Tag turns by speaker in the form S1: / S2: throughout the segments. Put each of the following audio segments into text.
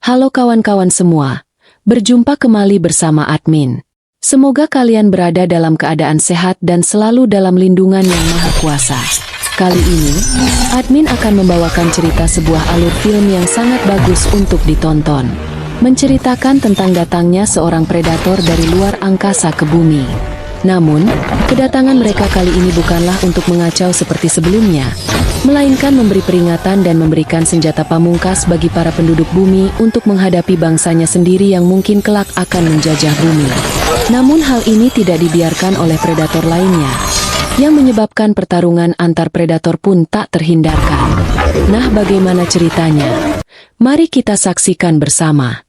S1: Halo kawan-kawan semua, berjumpa kembali bersama admin. Semoga kalian berada dalam keadaan sehat dan selalu dalam lindungan Yang Maha Kuasa. Kali ini, admin akan membawakan cerita sebuah alur film yang sangat bagus untuk ditonton. Menceritakan tentang datangnya seorang predator dari luar angkasa ke bumi. Namun, kedatangan mereka kali ini bukanlah untuk mengacau seperti sebelumnya, melainkan memberi peringatan dan memberikan senjata pamungkas bagi para penduduk bumi untuk menghadapi bangsanya sendiri yang mungkin kelak akan menjajah bumi. Namun hal ini tidak dibiarkan oleh predator lainnya, yang menyebabkan pertarungan antar predator pun tak terhindarkan. Nah, bagaimana ceritanya? Mari kita saksikan bersama.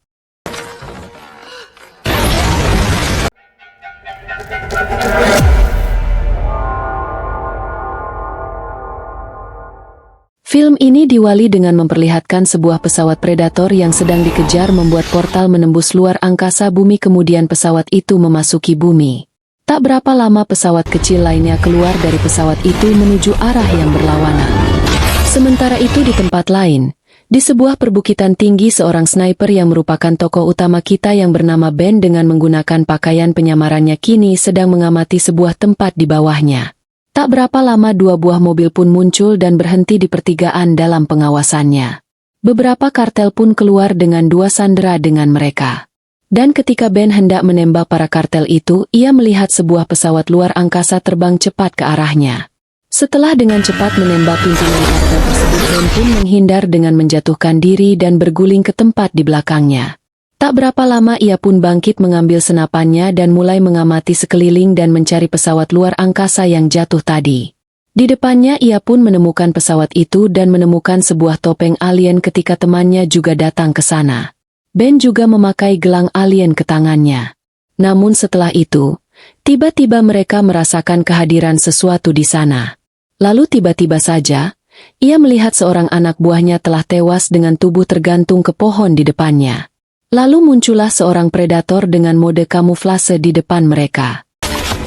S1: Film ini diawali dengan memperlihatkan sebuah pesawat predator yang sedang dikejar membuat portal menembus luar angkasa bumi, kemudian pesawat itu memasuki bumi. Tak berapa lama pesawat kecil lainnya keluar dari pesawat itu menuju arah yang berlawanan. Sementara itu di tempat lain, di sebuah perbukitan tinggi, seorang sniper yang merupakan tokoh utama kita yang bernama Ben dengan menggunakan pakaian penyamarannya kini sedang mengamati sebuah tempat di bawahnya. Tak berapa lama dua buah mobil pun muncul dan berhenti di pertigaan dalam pengawasannya. Beberapa kartel pun keluar dengan dua sandera dengan mereka. Dan ketika Ben hendak menembak para kartel itu, ia melihat sebuah pesawat luar angkasa terbang cepat ke arahnya. Setelah dengan cepat menembak pimpinan kartel tersebut, Ben pun menghindar dengan menjatuhkan diri dan berguling ke tempat di belakangnya. Tak berapa lama ia pun bangkit mengambil senapannya dan mulai mengamati sekeliling dan mencari pesawat luar angkasa yang jatuh tadi. Di depannya ia pun menemukan pesawat itu dan menemukan sebuah topeng alien ketika temannya juga datang ke sana. Ben juga memakai gelang alien ke tangannya. Namun setelah itu, tiba-tiba mereka merasakan kehadiran sesuatu di sana. Lalu tiba-tiba saja, ia melihat seorang anak buahnya telah tewas dengan tubuh tergantung ke pohon di depannya. Lalu muncullah seorang predator dengan mode kamuflase di depan mereka.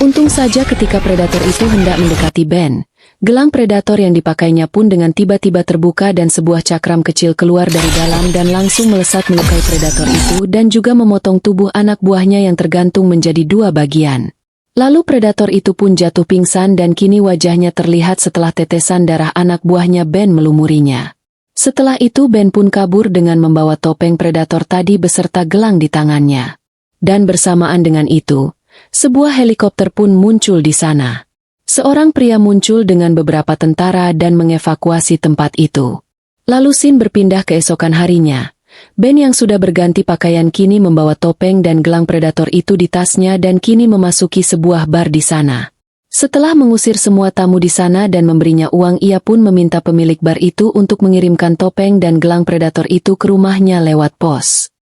S1: Untung saja ketika predator itu hendak mendekati Ben, gelang predator yang dipakainya pun dengan tiba-tiba terbuka dan sebuah cakram kecil keluar dari dalam dan langsung melesat melukai predator itu dan juga memotong tubuh anak buahnya yang tergantung menjadi dua bagian. Lalu predator itu pun jatuh pingsan dan kini wajahnya terlihat setelah tetesan darah anak buahnya Ben melumurinya. Setelah itu Ben pun kabur dengan membawa topeng predator tadi beserta gelang di tangannya. Dan bersamaan dengan itu, sebuah helikopter pun muncul di sana. Seorang pria muncul dengan beberapa tentara dan mengevakuasi tempat itu. Lalu scene berpindah keesokan harinya. Ben yang sudah berganti pakaian kini membawa topeng dan gelang predator itu di tasnya dan kini memasuki sebuah bar di sana. Setelah mengusir semua tamu di sana dan memberinya uang, ia pun meminta pemilik bar itu untuk mengirimkan topeng dan gelang predator itu ke rumahnya lewat pos.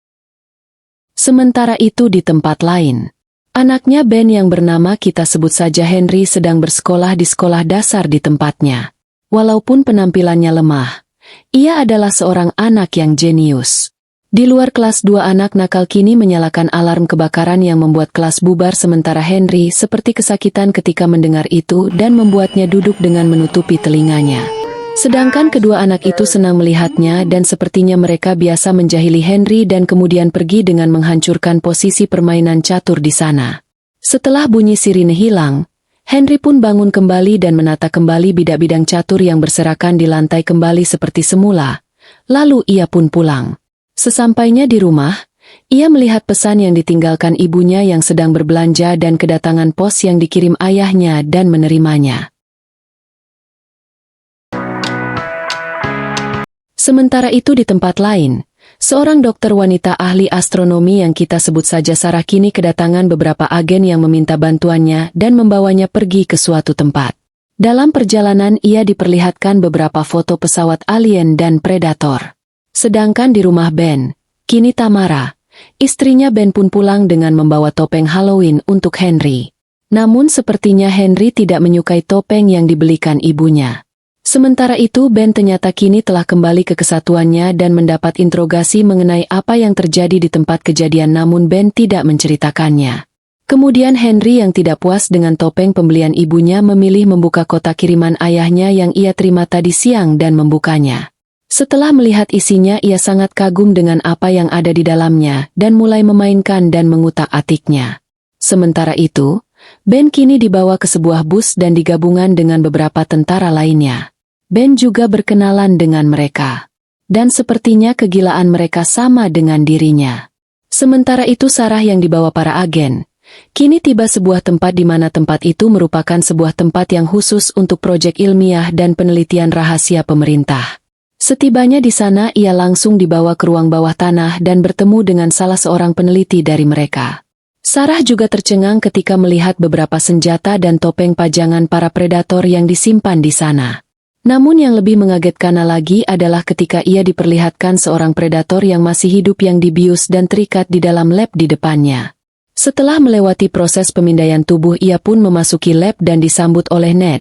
S1: Sementara itu di tempat lain, anaknya Ben yang bernama kita sebut saja Henry sedang bersekolah di sekolah dasar di tempatnya. Walaupun penampilannya lemah, ia adalah seorang anak yang jenius. Di luar kelas, dua anak nakal kini menyalakan alarm kebakaran yang membuat kelas bubar, sementara Henry seperti kesakitan ketika mendengar itu dan membuatnya duduk dengan menutupi telinganya. Sedangkan kedua anak itu senang melihatnya dan sepertinya mereka biasa menjahili Henry dan kemudian pergi dengan menghancurkan posisi permainan catur di sana. Setelah bunyi sirine hilang, Henry pun bangun kembali dan menata kembali bidang-bidang catur yang berserakan di lantai kembali seperti semula. Lalu ia pun pulang. Sesampainya di rumah, ia melihat pesan yang ditinggalkan ibunya yang sedang berbelanja dan kedatangan pos yang dikirim ayahnya dan menerimanya. Sementara itu di tempat lain, seorang dokter wanita ahli astronomi yang kita sebut saja Sarah kini kedatangan beberapa agen yang meminta bantuannya dan membawanya pergi ke suatu tempat. Dalam perjalanan ia diperlihatkan beberapa foto pesawat alien dan predator. Sedangkan di rumah Ben, kini Tamara, istrinya Ben pun pulang dengan membawa topeng Halloween untuk Henry. Namun sepertinya Henry tidak menyukai topeng yang dibelikan ibunya. Sementara itu Ben ternyata kini telah kembali ke kesatuannya dan mendapat interogasi mengenai apa yang terjadi di tempat kejadian, namun Ben tidak menceritakannya. Kemudian Henry yang tidak puas dengan topeng pembelian ibunya memilih membuka kotak kiriman ayahnya yang ia terima tadi siang dan membukanya. Setelah melihat isinya, ia sangat kagum dengan apa yang ada di dalamnya dan mulai memainkan dan mengutak-atiknya. Sementara itu, Ben kini dibawa ke sebuah bus dan digabungan dengan beberapa tentara lainnya. Ben juga berkenalan dengan mereka. Dan sepertinya kegilaan mereka sama dengan dirinya. Sementara itu Sarah yang dibawa para agen, kini tiba sebuah tempat di mana tempat itu merupakan sebuah tempat yang khusus untuk proyek ilmiah dan penelitian rahasia pemerintah. Setibanya di sana, ia langsung dibawa ke ruang bawah tanah dan bertemu dengan salah seorang peneliti dari mereka. Sarah juga tercengang ketika melihat beberapa senjata dan topeng pajangan para predator yang disimpan di sana. Namun yang lebih mengagetkan lagi adalah ketika ia diperlihatkan seorang predator yang masih hidup yang dibius dan terikat di dalam lab di depannya. Setelah melewati proses pemindaian tubuh, ia pun memasuki lab dan disambut oleh Ned,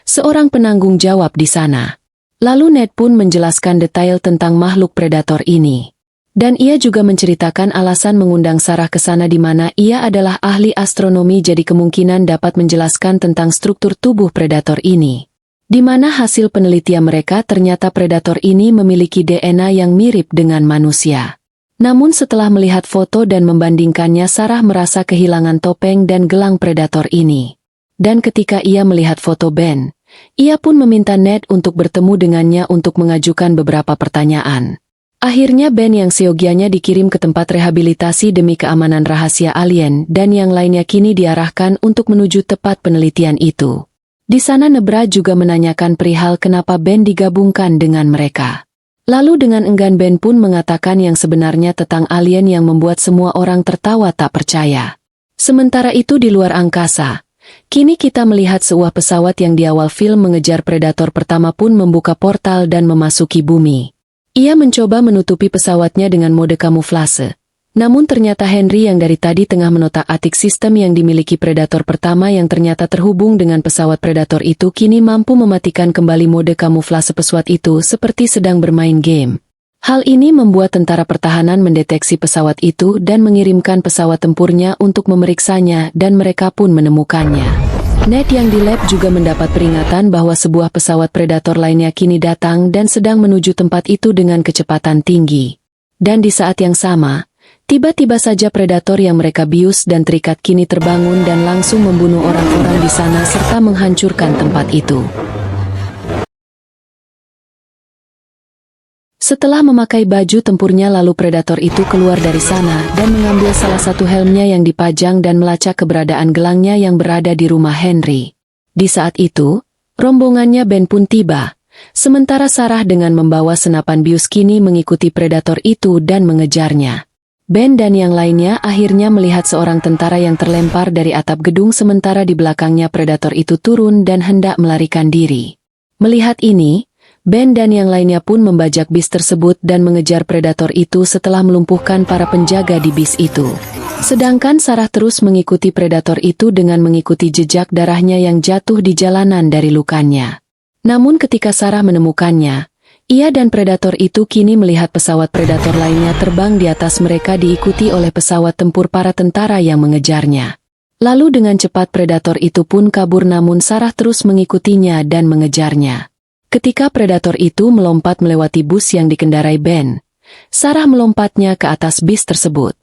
S1: seorang penanggung jawab di sana. Lalu Ned pun menjelaskan detail tentang makhluk predator ini. Dan ia juga menceritakan alasan mengundang Sarah ke sana di mana ia adalah ahli astronomi, jadi kemungkinan dapat menjelaskan tentang struktur tubuh predator ini. Di mana hasil penelitian mereka ternyata predator ini memiliki DNA yang mirip dengan manusia. Namun setelah melihat foto dan membandingkannya, Sarah merasa kehilangan topeng dan gelang predator ini. Dan ketika ia melihat foto Ben, ia pun meminta Ned untuk bertemu dengannya untuk mengajukan beberapa pertanyaan. Akhirnya Ben yang seyogianya dikirim ke tempat rehabilitasi demi keamanan rahasia alien dan yang lainnya kini diarahkan untuk menuju tempat penelitian itu. Di sana Nebra juga menanyakan perihal kenapa Ben digabungkan dengan mereka. Lalu dengan enggan Ben pun mengatakan yang sebenarnya tentang alien yang membuat semua orang tertawa tak percaya. Sementara itu di luar angkasa, kini kita melihat sebuah pesawat yang di awal film mengejar predator pertama pun membuka portal dan memasuki bumi. Ia mencoba menutupi pesawatnya dengan mode kamuflase. Namun ternyata Henry yang dari tadi tengah menotak-atik sistem yang dimiliki predator pertama yang ternyata terhubung dengan pesawat predator itu kini mampu mematikan kembali mode kamuflase pesawat itu seperti sedang bermain game. Hal ini membuat tentara pertahanan mendeteksi pesawat itu dan mengirimkan pesawat tempurnya untuk memeriksanya dan mereka pun menemukannya. Ned yang di lab juga mendapat peringatan bahwa sebuah pesawat predator lainnya kini datang dan sedang menuju tempat itu dengan kecepatan tinggi. Dan di saat yang sama, tiba-tiba saja predator yang mereka bius dan terikat kini terbangun dan langsung membunuh orang-orang di sana serta menghancurkan tempat itu. Setelah memakai baju tempurnya, lalu predator itu keluar dari sana dan mengambil salah satu helmnya yang dipajang dan melacak keberadaan gelangnya yang berada di rumah Henry. Di saat itu, rombongannya Ben pun tiba, sementara Sarah dengan membawa senapan bius kini mengikuti predator itu dan mengejarnya. Ben dan yang lainnya akhirnya melihat seorang tentara yang terlempar dari atap gedung sementara di belakangnya predator itu turun dan hendak melarikan diri. Melihat ini, Ben dan yang lainnya pun membajak bis tersebut dan mengejar predator itu setelah melumpuhkan para penjaga di bis itu. Sedangkan Sarah terus mengikuti predator itu dengan mengikuti jejak darahnya yang jatuh di jalanan dari lukanya. Namun ketika Sarah menemukannya, ia dan predator itu kini melihat pesawat predator lainnya terbang di atas mereka diikuti oleh pesawat tempur para tentara yang mengejarnya. Lalu dengan cepat predator itu pun kabur namun Sarah terus mengikutinya dan mengejarnya. Ketika predator itu melompat melewati bus yang dikendarai Ben, Sarah melompatnya ke atas bis tersebut.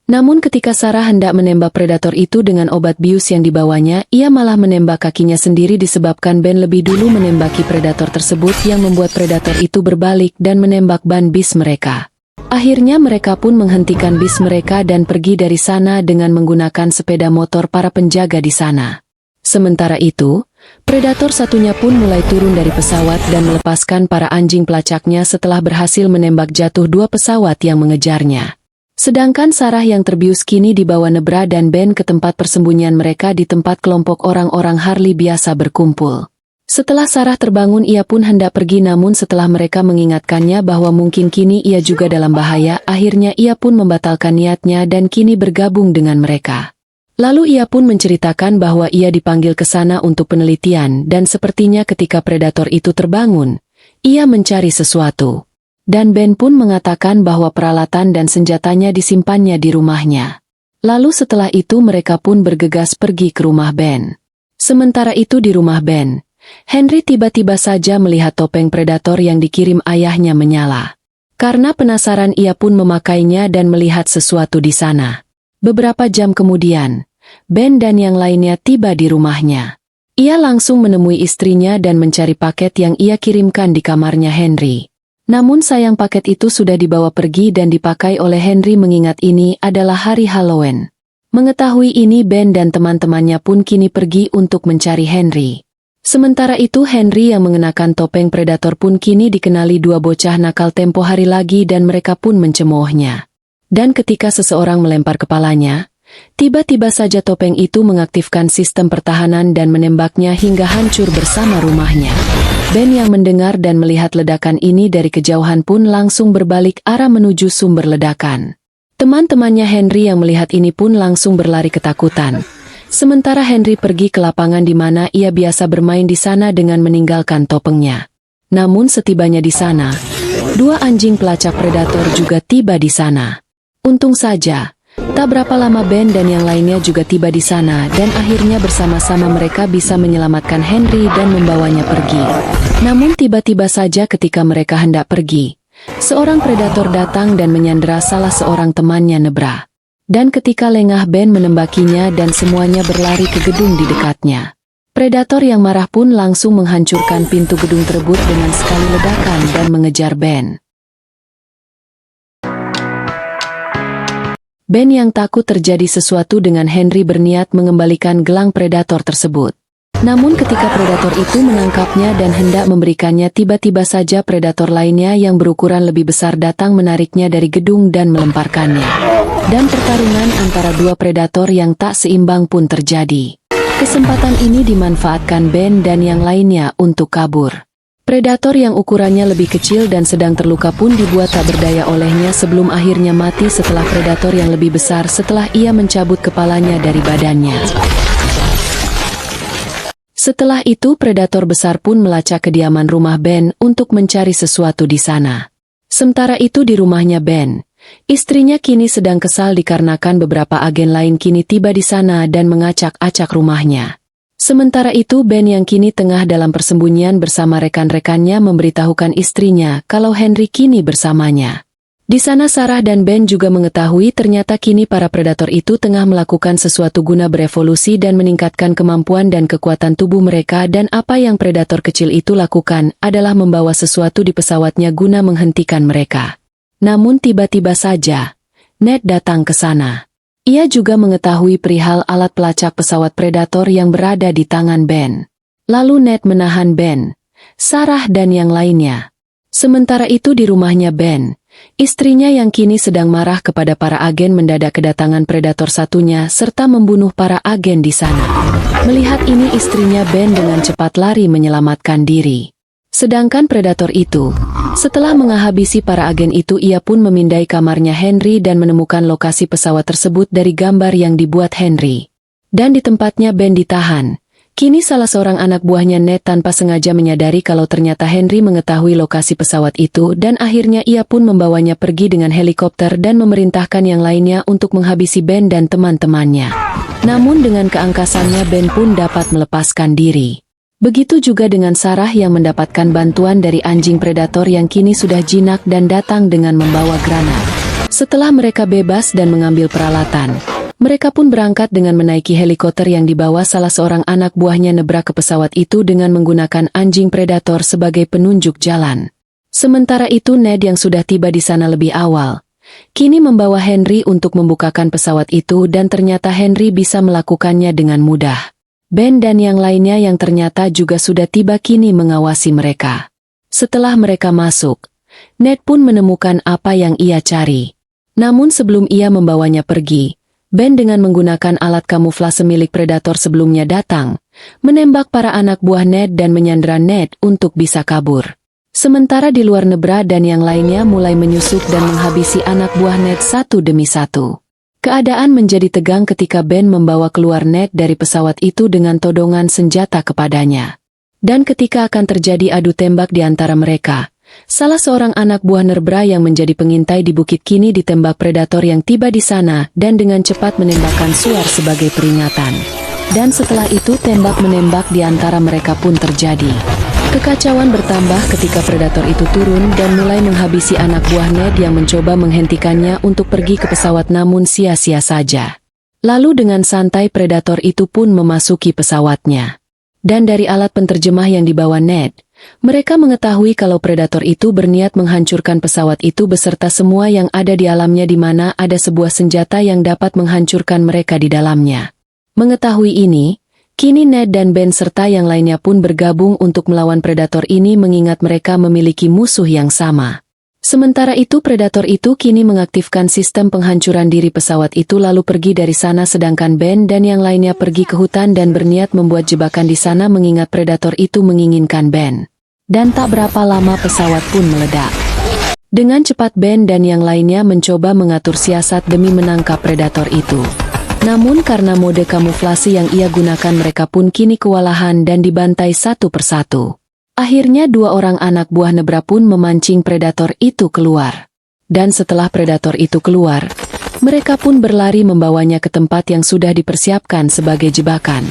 S1: Namun ketika Sarah hendak menembak predator itu dengan obat bius yang dibawanya, ia malah menembak kakinya sendiri disebabkan Ben lebih dulu menembaki predator tersebut yang membuat predator itu berbalik dan menembak ban bis mereka. Akhirnya mereka pun menghentikan bis mereka dan pergi dari sana dengan menggunakan sepeda motor para penjaga di sana. Sementara itu, predator satunya pun mulai turun dari pesawat dan melepaskan para anjing pelacaknya setelah berhasil menembak jatuh dua pesawat yang mengejarnya. Sedangkan Sarah yang terbius kini dibawa Nebra dan Ben ke tempat persembunyian mereka di tempat kelompok orang-orang Harley biasa berkumpul. Setelah Sarah terbangun ia pun hendak pergi namun setelah mereka mengingatkannya bahwa mungkin kini ia juga dalam bahaya, akhirnya ia pun membatalkan niatnya dan kini bergabung dengan mereka. Lalu ia pun menceritakan bahwa ia dipanggil ke sana untuk penelitian dan sepertinya ketika predator itu terbangun, ia mencari sesuatu. Dan Ben pun mengatakan bahwa peralatan dan senjatanya disimpannya di rumahnya. Lalu setelah itu mereka pun bergegas pergi ke rumah Ben. Sementara itu di rumah Ben, Henry tiba-tiba saja melihat topeng predator yang dikirim ayahnya menyala. Karena penasaran ia pun memakainya dan melihat sesuatu di sana. Beberapa jam kemudian, Ben dan yang lainnya tiba di rumahnya. Ia langsung menemui istrinya dan mencari paket yang ia kirimkan di kamarnya Henry. Namun sayang paket itu sudah dibawa pergi dan dipakai oleh Henry mengingat ini adalah hari Halloween. Mengetahui ini Ben dan teman-temannya pun kini pergi untuk mencari Henry. Sementara itu Henry yang mengenakan topeng predator pun kini dikenali dua bocah nakal tempo hari lagi dan mereka pun mencemoohnya. Dan ketika seseorang melempar kepalanya, tiba-tiba saja topeng itu mengaktifkan sistem pertahanan dan menembaknya hingga hancur bersama rumahnya. Ben yang mendengar dan melihat ledakan ini dari kejauhan pun langsung berbalik arah menuju sumber ledakan. Teman-temannya Henry yang melihat ini pun langsung berlari ketakutan. Sementara Henry pergi ke lapangan di mana ia biasa bermain di sana dengan meninggalkan topengnya. Namun setibanya di sana, dua anjing pelacak predator juga tiba di sana. Untung saja, tak berapa lama Ben dan yang lainnya juga tiba di sana dan akhirnya bersama-sama mereka bisa menyelamatkan Henry dan membawanya pergi. Namun tiba-tiba saja ketika mereka hendak pergi, seorang predator datang dan menyandera salah seorang temannya Nebra. Dan ketika lengah Ben menembakinya dan semuanya berlari ke gedung di dekatnya. Predator yang marah pun langsung menghancurkan pintu gedung tersebut dengan sekali ledakan dan mengejar Ben. Ben yang takut terjadi sesuatu dengan Henry berniat mengembalikan gelang predator tersebut. Namun ketika predator itu menangkapnya dan hendak memberikannya tiba-tiba saja predator lainnya yang berukuran lebih besar datang menariknya dari gedung dan melemparkannya. Dan pertarungan antara dua predator yang tak seimbang pun terjadi. Kesempatan ini dimanfaatkan Ben dan yang lainnya untuk kabur. Predator yang ukurannya lebih kecil dan sedang terluka pun dibuat tak berdaya olehnya sebelum akhirnya mati setelah predator yang lebih besar setelah ia mencabut kepalanya dari badannya. Setelah itu predator besar pun melacak kediaman rumah Ben untuk mencari sesuatu di sana. Sementara itu di rumahnya Ben, istrinya kini sedang kesal dikarenakan beberapa agen lain kini tiba di sana dan mengacak-acak rumahnya. Sementara itu Ben yang kini tengah dalam persembunyian bersama rekan-rekannya memberitahukan istrinya kalau Henry kini bersamanya. Di sana Sarah dan Ben juga mengetahui ternyata kini para predator itu tengah melakukan sesuatu guna berevolusi dan meningkatkan kemampuan dan kekuatan tubuh mereka dan apa yang predator kecil itu lakukan adalah membawa sesuatu di pesawatnya guna menghentikan mereka. Namun tiba-tiba saja, Ned datang ke sana. Ia juga mengetahui perihal alat pelacak pesawat predator yang berada di tangan Ben. Lalu Ned menahan Ben, Sarah dan yang lainnya. Sementara itu di rumahnya Ben, istrinya yang kini sedang marah kepada para agen mendadak kedatangan predator satunya serta membunuh para agen di sana. Melihat ini istrinya Ben dengan cepat lari menyelamatkan diri. Sedangkan predator itu, setelah menghabisi para agen itu ia pun memindai kamarnya Henry dan menemukan lokasi pesawat tersebut dari gambar yang dibuat Henry. Dan di tempatnya Ben ditahan. Kini salah seorang anak buahnya Ned tanpa sengaja menyadari kalau ternyata Henry mengetahui lokasi pesawat itu dan akhirnya ia pun membawanya pergi dengan helikopter dan memerintahkan yang lainnya untuk menghabisi Ben dan teman-temannya. Namun dengan keangkasannya Ben pun dapat melepaskan diri. Begitu juga dengan Sarah yang mendapatkan bantuan dari anjing predator yang kini sudah jinak dan datang dengan membawa granat. Setelah mereka bebas dan mengambil peralatan, mereka pun berangkat dengan menaiki helikopter yang dibawa salah seorang anak buahnya Nebra ke pesawat itu dengan menggunakan anjing predator sebagai penunjuk jalan. Sementara itu Ned yang sudah tiba di sana lebih awal, kini membawa Henry untuk membukakan pesawat itu dan ternyata Henry bisa melakukannya dengan mudah. Ben dan yang lainnya yang ternyata juga sudah tiba kini mengawasi mereka. Setelah mereka masuk, Ned pun menemukan apa yang ia cari. Namun sebelum ia membawanya pergi, Ben dengan menggunakan alat kamuflase milik predator sebelumnya datang, menembak para anak buah Ned dan menyandera Ned untuk bisa kabur. Sementara di luar Nebra dan yang lainnya mulai menyusup dan menghabisi anak buah Ned satu demi satu. Keadaan menjadi tegang ketika Ben membawa keluar Ned dari pesawat itu dengan todongan senjata kepadanya. Dan ketika akan terjadi adu tembak di antara mereka, salah seorang anak buah Nebra yang menjadi pengintai di bukit kini ditembak predator yang tiba di sana dan dengan cepat menembakkan suar sebagai peringatan. Dan setelah itu tembak-menembak di antara mereka pun terjadi. Kekacauan bertambah ketika predator itu turun dan mulai menghabisi anak buah Ned yang mencoba menghentikannya untuk pergi ke pesawat namun sia-sia saja. Lalu dengan santai predator itu pun memasuki pesawatnya. Dan dari alat penterjemah yang dibawa Ned, mereka mengetahui kalau predator itu berniat menghancurkan pesawat itu beserta semua yang ada di alamnya di mana ada sebuah senjata yang dapat menghancurkan mereka di dalamnya. Mengetahui ini, kini Ned dan Ben serta yang lainnya pun bergabung untuk melawan predator ini mengingat mereka memiliki musuh yang sama. Sementara itu predator itu kini mengaktifkan sistem penghancuran diri pesawat itu lalu pergi dari sana sedangkan Ben dan yang lainnya pergi ke hutan dan berniat membuat jebakan di sana mengingat predator itu menginginkan Ben. Dan tak berapa lama pesawat pun meledak. Dengan cepat Ben dan yang lainnya mencoba mengatur siasat demi menangkap predator itu. Namun karena mode kamuflase yang ia gunakan mereka pun kini kewalahan dan dibantai satu persatu. Akhirnya dua orang anak buah Nebra pun memancing predator itu keluar. Dan setelah predator itu keluar, mereka pun berlari membawanya ke tempat yang sudah dipersiapkan sebagai jebakan.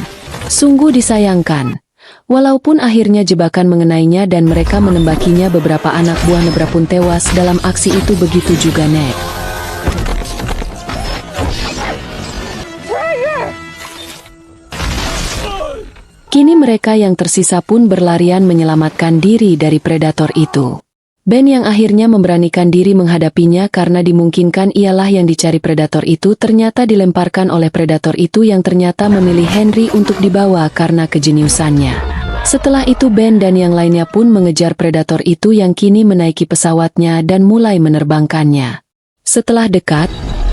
S1: Sungguh disayangkan. Walaupun akhirnya jebakan mengenainya dan mereka menembakinya beberapa anak buah Nebra pun tewas dalam aksi itu begitu juga Ned. Kini mereka yang tersisa pun berlarian menyelamatkan diri dari predator itu. Ben yang akhirnya memberanikan diri menghadapinya karena dimungkinkan ialah yang dicari predator itu ternyata dilemparkan oleh predator itu yang ternyata memilih Henry untuk dibawa karena kejeniusannya. Setelah itu Ben dan yang lainnya pun mengejar predator itu yang kini menaiki pesawatnya dan mulai menerbangkannya. Setelah dekat,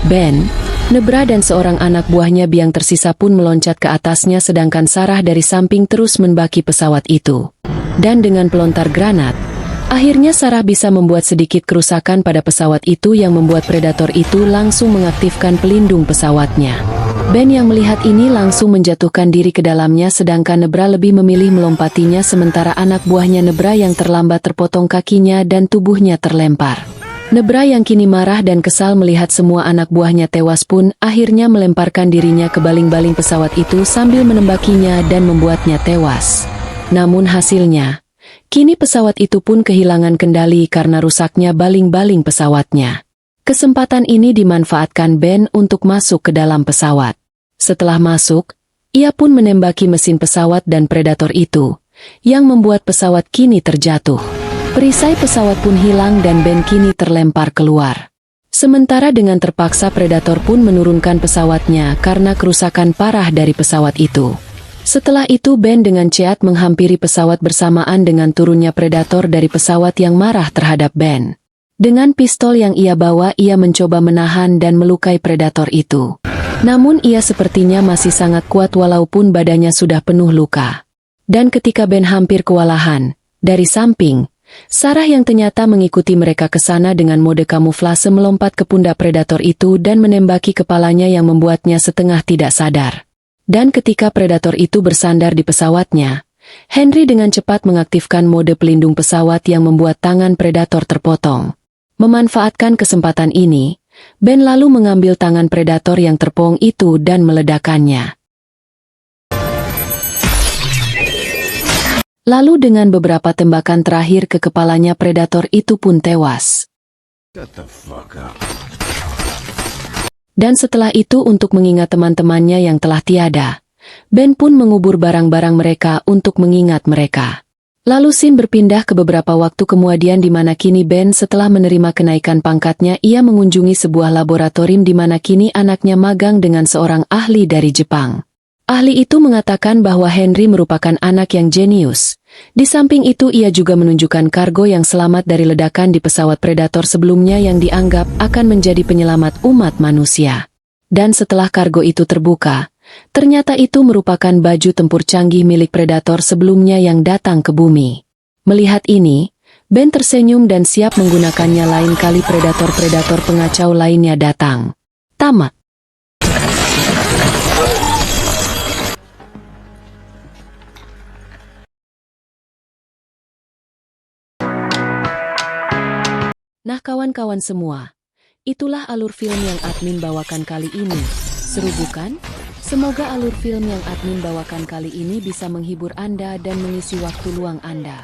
S1: Ben, Nebra dan seorang anak buahnya yang tersisa pun meloncat ke atasnya sedangkan Sarah dari samping terus mendaki pesawat itu. Dan dengan pelontar granat, akhirnya Sarah bisa membuat sedikit kerusakan pada pesawat itu yang membuat predator itu langsung mengaktifkan pelindung pesawatnya. Ben yang melihat ini langsung menjatuhkan diri ke dalamnya sedangkan Nebra lebih memilih melompatinya sementara anak buahnya Nebra yang terlambat terpotong kakinya dan tubuhnya terlempar. Nebra yang kini marah dan kesal melihat semua anak buahnya tewas pun akhirnya melemparkan dirinya ke baling-baling pesawat itu sambil menembakinya dan membuatnya tewas. Namun hasilnya, kini pesawat itu pun kehilangan kendali karena rusaknya baling-baling pesawatnya. Kesempatan ini dimanfaatkan Ben untuk masuk ke dalam pesawat. Setelah masuk, ia pun menembaki mesin pesawat dan predator itu, yang membuat pesawat kini terjatuh. Perisai pesawat pun hilang dan Ben kini terlempar keluar. Sementara dengan terpaksa predator pun menurunkan pesawatnya karena kerusakan parah dari pesawat itu. Setelah itu Ben dengan cepat menghampiri pesawat bersamaan dengan turunnya predator dari pesawat yang marah terhadap Ben. Dengan pistol yang ia bawa ia mencoba menahan dan melukai predator itu. Namun ia sepertinya masih sangat kuat walaupun badannya sudah penuh luka. Dan ketika Ben hampir kewalahan, dari samping, Sarah yang ternyata mengikuti mereka ke sana dengan mode kamuflase melompat ke pundak predator itu dan menembaki kepalanya yang membuatnya setengah tidak sadar. Dan ketika predator itu bersandar di pesawatnya, Henry dengan cepat mengaktifkan mode pelindung pesawat yang membuat tangan predator terpotong. Memanfaatkan kesempatan ini, Ben lalu mengambil tangan predator yang terpotong itu dan meledakkannya. Lalu dengan beberapa tembakan terakhir ke kepalanya predator itu pun tewas. Dan setelah itu untuk mengingat teman-temannya yang telah tiada, Ben pun mengubur barang-barang mereka untuk mengingat mereka. Lalu scene berpindah ke beberapa waktu kemudian di mana kini Ben setelah menerima kenaikan pangkatnya ia mengunjungi sebuah laboratorium di mana kini anaknya magang dengan seorang ahli dari Jepang. Ahli itu mengatakan bahwa Henry merupakan anak yang jenius. Di samping itu ia juga menunjukkan kargo yang selamat dari ledakan di pesawat predator sebelumnya yang dianggap akan menjadi penyelamat umat manusia. Dan setelah kargo itu terbuka, ternyata itu merupakan baju tempur canggih milik predator sebelumnya yang datang ke bumi. Melihat ini, Ben tersenyum dan siap menggunakannya lain kali predator-predator pengacau lainnya datang. Tamat. Nah kawan-kawan semua, itulah alur film yang admin bawakan kali ini. Seru bukan? Semoga alur film yang admin bawakan kali ini bisa menghibur Anda dan mengisi waktu luang Anda.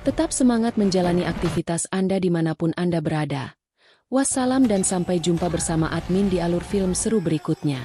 S1: Tetap semangat menjalani aktivitas Anda dimanapun Anda berada. Wassalam dan sampai jumpa bersama admin di alur film seru berikutnya.